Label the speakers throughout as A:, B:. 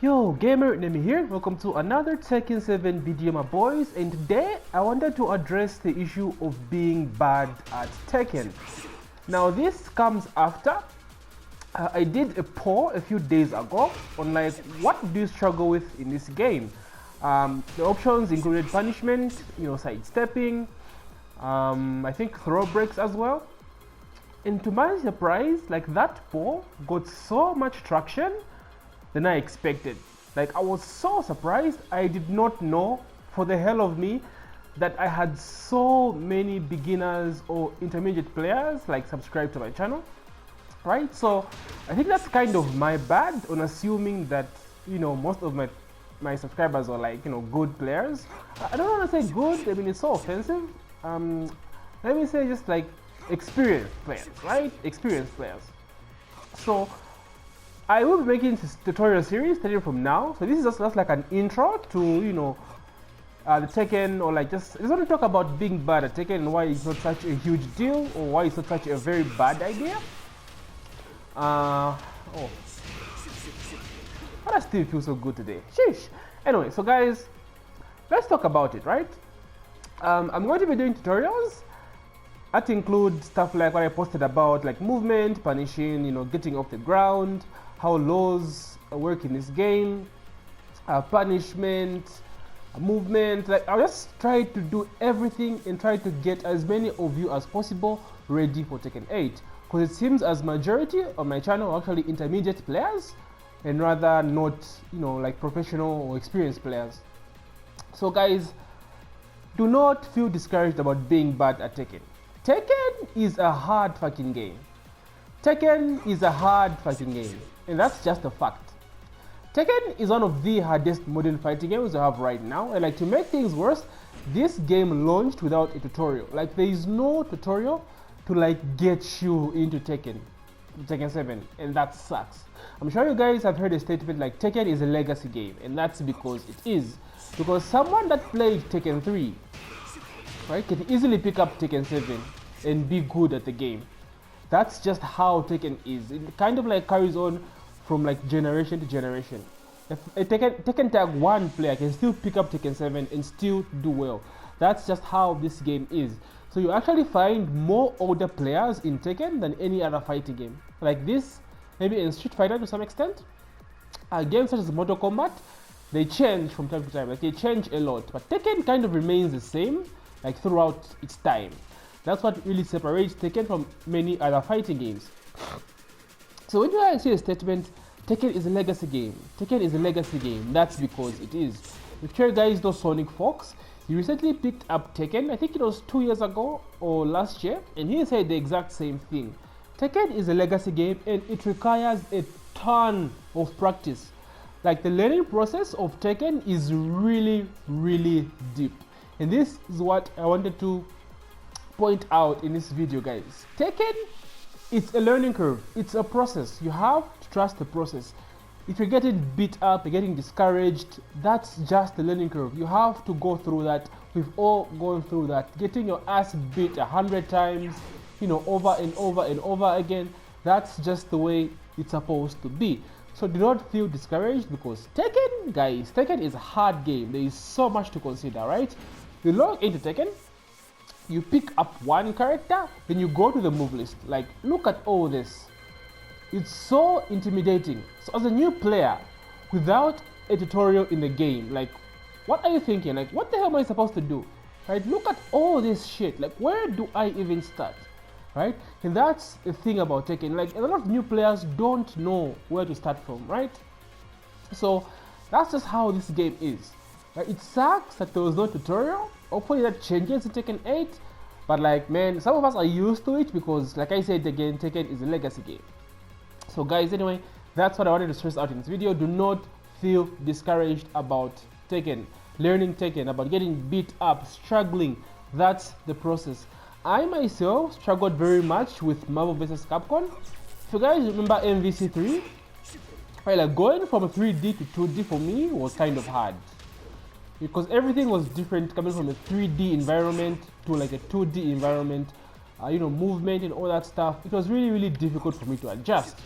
A: Yo, gamer, Nemi here. Welcome to another Tekken 7 video, my boys. And today I wanted to address the issue of being bad at Tekken. Now this comes after I did a poll a few days ago on like what do you struggle with in this game. The options included punishment, sidestepping, I think throw breaks as well. And to my surprise, like that poll got so much traction than I expected. Like I was so surprised. I did not know for the hell of me that I had so many beginners or intermediate players like subscribed to my channel, right? So I think that's kind of my bad on assuming that most of my subscribers are like good players. I don't want to say good. I mean it's so offensive. Let me say just like experienced players, right? Experienced players. So I will be making this tutorial series starting from now. So this is just like an intro to the Tekken, or like I just want to talk about being bad at Tekken and why it's not such a huge deal, or why it's not such a very bad idea. Why do I still feel so good today? Sheesh. Anyway, so guys, let's talk about it, right? I'm going to be doing tutorials that include stuff like what I posted about, like movement, punishing, getting off the ground, how laws work in this game, punishment, movement. Like I'll just try to do everything and try to get as many of you as possible ready for Tekken 8, because it seems as majority of my channel are actually intermediate players and rather not like professional or experienced players. So guys, do not feel discouraged about being bad at Tekken. Tekken is a hard fucking game. Tekken is a hard fighting game, and that's just a fact. Tekken is one of the hardest modern fighting games we have right now, and like to make things worse, this game launched without a tutorial. Like there is no tutorial to like get you into Tekken 7, and that sucks. I'm sure you guys have heard a statement like Tekken is a legacy game, and that's because it is. Because someone that played Tekken 3, right, can easily pick up Tekken 7 and be good at the game. That's just how Tekken is. It kind of like carries on from like generation to generation. If a Tekken Tag 1 player can still pick up Tekken 7 and still do well. That's just how this game is. So you actually find more older players in Tekken than any other fighting game. Like this, maybe in Street Fighter to some extent. Games such as Mortal Kombat, they change from time to time. Like they change a lot. But Tekken kind of remains the same like throughout its time. That's what really separates Tekken from many other fighting games. So when you see a statement, Tekken is a legacy game, Tekken is a legacy game, that's because it is. If you guys know Sonic Fox, he recently picked up Tekken, I think it was 2 years ago or last year, and he said the exact same thing. Tekken is a legacy game and it requires a ton of practice. Like the learning process of Tekken is really, really deep. And this is what I wanted to point out in this video, guys. Tekken, it's a learning curve. It's a process. You have to trust the process. If you're getting beat up, you're getting discouraged, that's just the learning curve. You have to go through that. We've all gone through that. Getting your ass beat 100 times, over and over and over again. That's just the way it's supposed to be. So do not feel discouraged, because Tekken, guys, Tekken is a hard game. There is so much to consider, right? You log into Tekken, you pick up one character, then you go to the move list. Like, look at all this. It's so intimidating. So as a new player, without a tutorial in the game, like, what are you thinking? Like, what the hell am I supposed to do? Right? Look at all this shit. Like, where do I even start? Right? And that's the thing about Tekken. Like, a lot of new players don't know where to start from, right? So that's just how this game is. Right? It sucks that there was no tutorial. Hopefully that changes in Tekken 8, but like, man, some of us are used to it because, like I said again, Tekken is a legacy game. So guys, anyway, that's what I wanted to stress out in this video. Do not feel discouraged about Tekken, learning Tekken, about getting beat up, struggling. That's the process. I myself struggled very much with Marvel vs. Capcom. If you guys remember MVC3, right, like going from a 3D to 2D for me was kind of hard, because everything was different, coming from a 3D environment to like a 2D environment, movement and all that stuff. It was really, really difficult for me to adjust.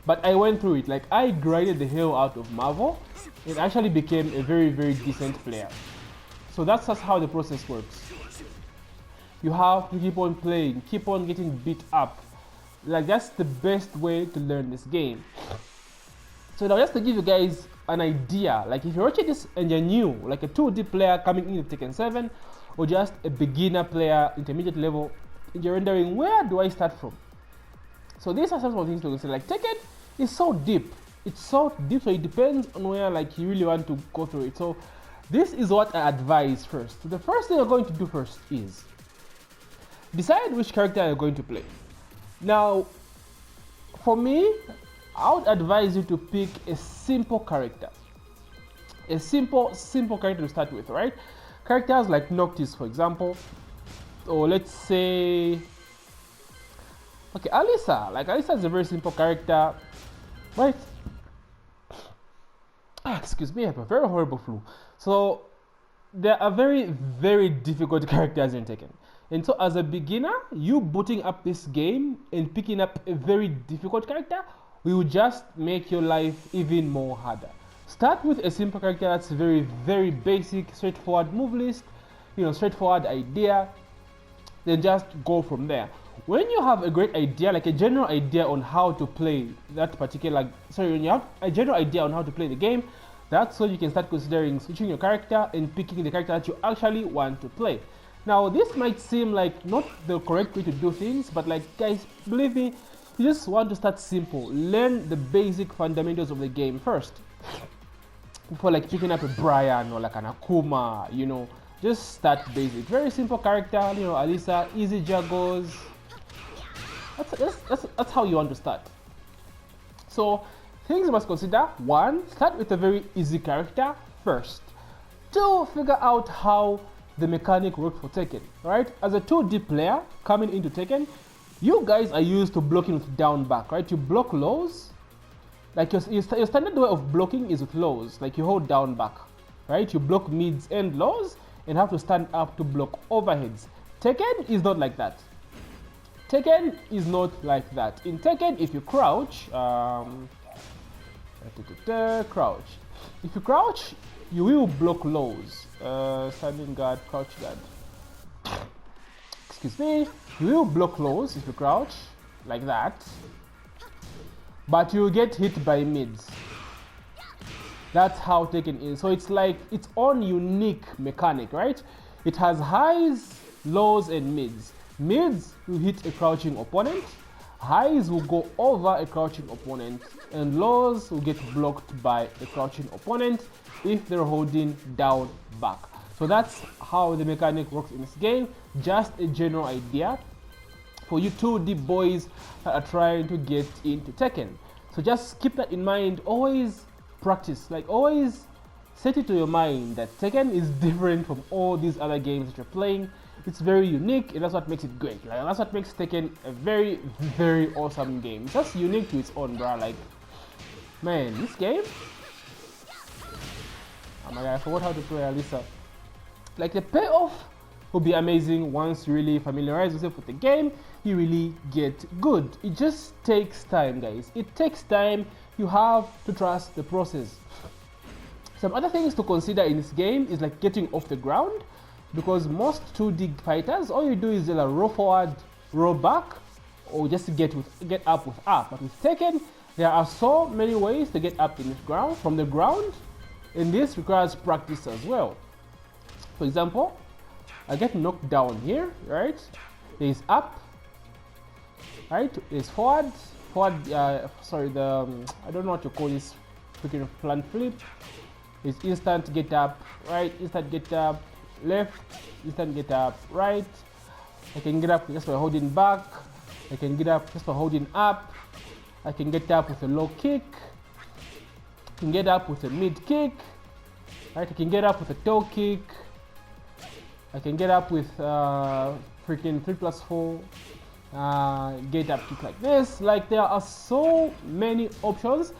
A: but I went through it. Like, I grinded the hell out of Marvel and actually became a very, very decent player. So that's just how the process works. You have to keep on playing, keep on getting beat up. Like, that's the best way to learn this game. So now, just to give you guys an idea, like if you're watching this and you're new, like a 2D player coming into Tekken 7, or just a beginner player, intermediate level, and you're wondering, where do I start from? So these are some of the things to consider. Like, Tekken is so deep. It's so deep, so it depends on where like you really want to go through it. So this is what I advise first. So the first thing you're going to do first is decide which character you're going to play. Now, for me, I would advise you to pick a simple character. A simple character to start with, right? Characters like Noctis, for example, or let's say, okay, Alisa. Like, Alisa is a very simple character, right? Excuse me, I have a very horrible flu. So there are very, very difficult characters in Tekken. And so as a beginner, you booting up this game and picking up a very difficult character will just make your life even more harder. Start with a simple character that's very, very basic, straightforward move list, straightforward idea, then just go from there. When you have a great idea, like a general idea on how to play that particular, when you have a general idea on how to play the game, that's when you can start considering switching your character and picking the character that you actually want to play. Now, this might seem like not the correct way to do things, but like, guys, believe me, you just want to start simple. Learn the basic fundamentals of the game first. Before like picking up a Brian or like an Akuma, just start basic. Very simple character, Alisa, easy juggles. That's how you want to start. So, things you must consider: 1, start with a very easy character first. 2, figure out how the mechanic works for Tekken, right? As a 2D player coming into Tekken, you guys are used to blocking with down back, right? You block lows. Like your standard way of blocking is with lows. Like you hold down back, right? You block mids and lows and have to stand up to block overheads. Tekken is not like that. Tekken is not like that. In Tekken, if you crouch, crouch. If you crouch, you will block lows. Standing guard, crouch guard. Excuse me. You will block lows if you crouch, like that. But you will get hit by mids. That's how Tekken is. So it's like its own unique mechanic, right? It has highs, lows, and mids. Mids will hit a crouching opponent. Highs will go over a crouching opponent. And lows will get blocked by a crouching opponent if they're holding down back. So that's how the mechanic works in this game. Just a general idea for you 2D boys that are trying to get into Tekken. So just keep that in mind. Always practice. Like, always set it to your mind that Tekken is different from all these other games that you're playing. It's very unique, and that's what makes it great. Like, that's what makes Tekken a very, very awesome game. It's just unique to its own, bro. Like, man, this game. Oh my god, I forgot how to play Alisa. Like, the payoff will be amazing once you really familiarize yourself with the game. You really get good. It just takes time, guys. It takes time. You have to trust the process. Some other things to consider in this game is like getting off the ground, because most 2D fighters, all you do is either roll forward, roll back, or just get up with up. But with Tekken, there are so many ways to get up from the ground, and this requires practice as well. For example, I get knocked down here, right? There's up, right? There's forward. I don't know what to call this freaking plant flip. It's instant get up, right? Instant get up, left, instant get up, right. I can get up just by holding back. I can get up just by holding up. I can get up with a low kick. I can get up with a mid kick, right? I can get up with a toe kick. I can get up with freaking 3+4 get up kick like this. Like, there are so many options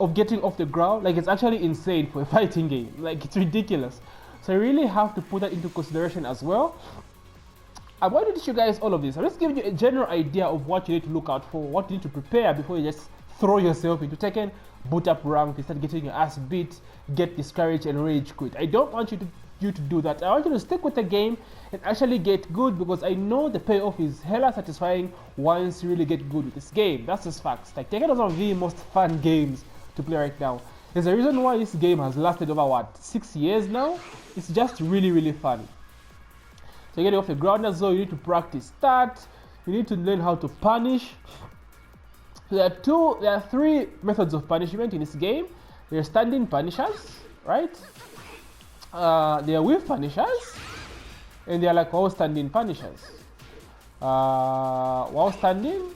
A: of getting off the ground. Like, it's actually insane for a fighting game. Like, it's ridiculous. So you really have to put that into consideration as well. I'm going to teach you guys all of this. I'm just giving you a general idea of what you need to look out for, what you need to prepare before you just throw yourself into Tekken, boot up rank, you start getting your ass beat, get discouraged and rage quit. I don't want you to do that. I want you to stick with the game and actually get good, because I know the payoff is hella satisfying once you really get good with this game. That's just facts. Like, Tekken is one of the most fun games to play right now. There's a reason why this game has lasted over what, 6 years now. It's just really, really fun. So you get off the ground as well, you need to practice start, you need to learn how to punish. So there are three methods of punishment in this game. There are standing punishers, right? There are whiff punishers, and they are like while standing punishers. While standing,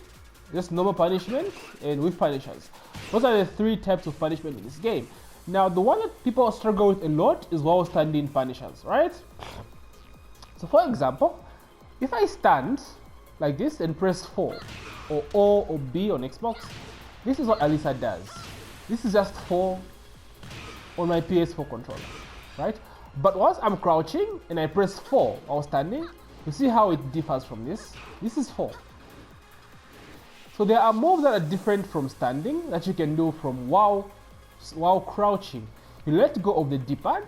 A: just normal punishment, and whiff punishers. Those are the three types of punishment in this game. Now, the one that people struggle with a lot is while standing punishers, right? So for example, if I stand like this and press 4 or O or B on Xbox, this is what Alisa does. This is just 4 on my PS4 controller, right? But once I'm crouching and I press 4 while standing, you see how it differs from this. This is 4. So there are moves that are different from standing that you can do from while crouching. You let go of the D-pad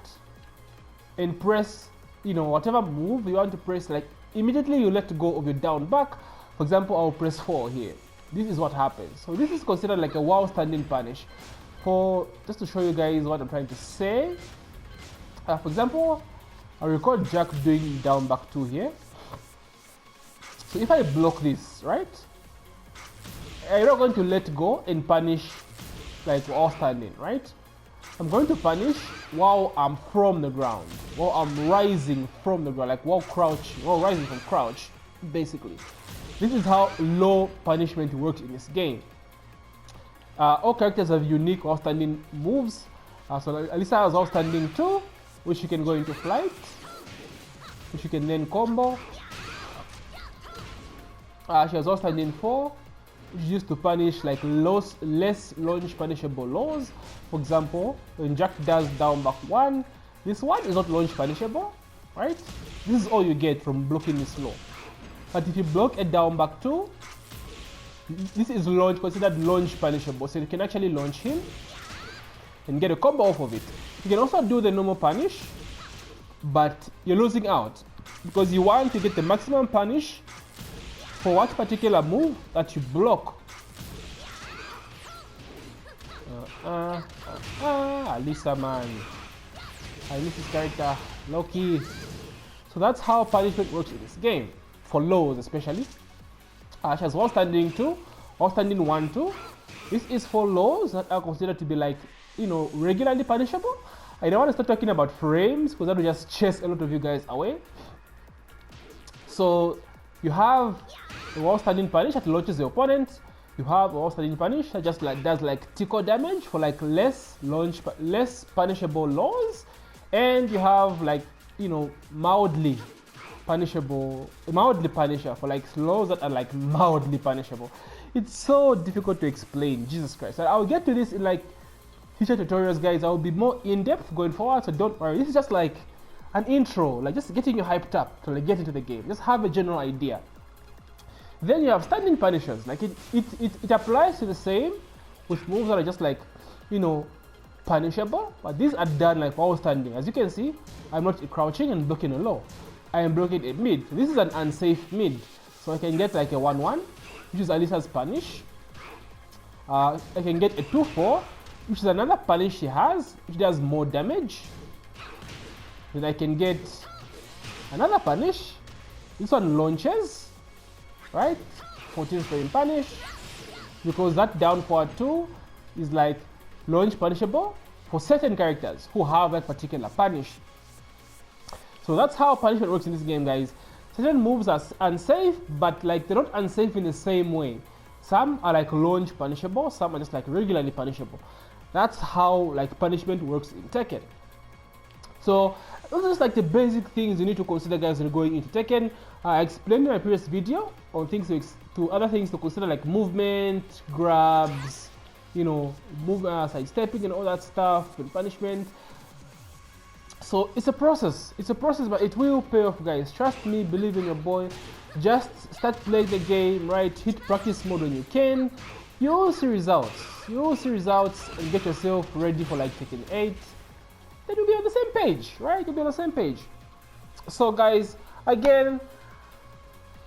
A: and press, whatever move you want to press, like immediately you let go of your down back. For example, I'll press 4 here. This is what happens. So this is considered like a while standing punish. Just to show you guys what I'm trying to say. For example, I record Jack doing down back 2 here. So if I block this, right? I'm not going to let go and punish like while standing, right? I'm going to punish while I'm from the ground, while I'm rising from the ground, like while rising from crouch, basically. This is how low punishment works in this game. All characters have unique while standing moves. So Alisa has while standing 2, which you can go into flight, which you can then combo. She has while standing 4, which is used to punish like less launch punishable lows. For example, when Jack does down back 1, this one is not launch punishable, right? This is all you get from blocking this low. But if you block a down back 2, this is considered launch punishable, so you can actually launch him and get a combo off of it. You can also do the normal punish, but you're losing out because you want to get the maximum punish for what particular move that you block. Alisa, man. I miss this character, Loki. So that's how punishment works in this game, for lows especially. She has while standing 2, while standing 1, 2. This is for lows that are considered to be like, regularly punishable. I don't want to start talking about frames because that will just chase a lot of you guys away. So you have a while standing punish that launches the opponent. You have a while standing punish that just like does like tickle damage for like less punishable lows, and you have like mildly punisher for like lows that are like mildly punishable. It's so difficult to explain, Jesus Christ. I'll get to this in like future tutorials, guys. I'll be more in-depth going forward, so don't worry. This is just like an intro, like just getting you hyped up to like get into the game. Just have a general idea. Then you have standing punishers. Like it applies to the same with moves that are just like punishable, but these are done like while standing. As you can see, I'm not crouching and blocking a low. I am blocking a mid. This is an unsafe mid, so I can get like a 1-1, which is Alisa's punish. I can get a 2-4, which is another punish she has, which does more damage. Then I can get another punish. This one launches, right? 14 frame punish, because that down forward 2 is like launch punishable for certain characters who have that particular punish. So that's how punishment works in this game, guys. Certain moves are unsafe, but like they're not unsafe in the same way. Some are like launch punishable, some are just like regularly punishable. That's how like punishment works in Tekken. So those are just like the basic things you need to consider, guys, when going into Tekken. I explained in my previous video on things to other things to consider, like movement, grabs, side stepping and all that stuff, and punishment. So it's a process, but it will pay off, guys. Trust me, believe in your boy. Just start playing the game, right? Hit practice mode when you can. You'll see results. You'll see results and get yourself ready for like Tekken 8. Then you'll be on the same page, right? You'll be on the same page. So guys, again,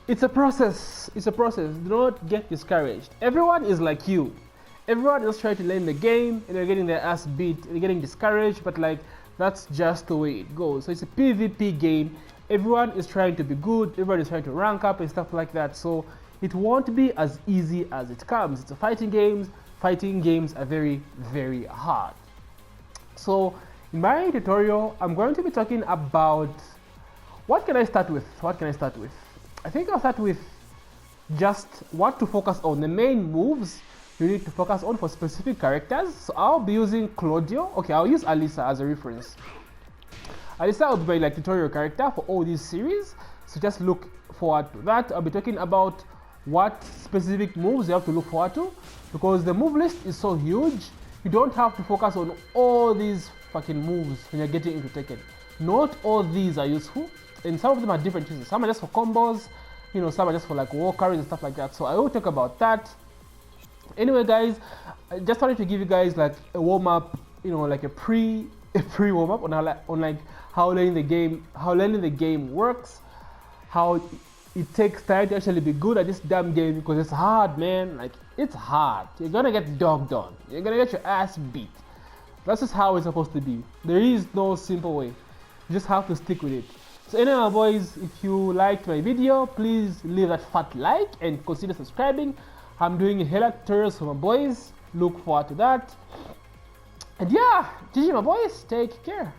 A: it's a process. It's a process. Do not get discouraged. Everyone is like you. Everyone is trying to learn the game and they're getting their ass beat. They're getting discouraged, but like that's just the way it goes. So it's a PvP game. Everyone is trying to be good. Everyone is trying to rank up and stuff like that. So it won't be as easy as it comes. It's a fighting game. Fighting games are very, very hard. So in my tutorial, I'm going to be talking about what can I start with? What can I start with? I think I'll start with just what to focus on, the main moves you need to focus on for specific characters. So I'll be using Claudio. Okay, I'll use Alisa as a reference. Alisa will be my like tutorial character for all these series. So just look forward to that. I'll be talking about what specific moves you have to look forward to, because the move list is so huge. You don't have to focus on all these fucking moves when you're getting into Tekken. Not all these are useful, and some of them are different uses. Some are just for combos, you know, some are just for like war carries and stuff like that. So I will talk about that. Anyway, guys, I just wanted to give you guys like a warm up, you know, like a pre warm up on like how learning the game works, how it takes time to actually be good at this damn game, because it's hard, man. Like, it's hard. You're gonna get dogged on. You're gonna get your ass beat. That's just how it's supposed to be. There is no simple way. You just have to stick with it. So anyway, my boys, if you liked my video, please leave that fat like and consider subscribing. I'm doing hella tutorials for my boys. Look forward to that. And yeah, GG my boys, take care.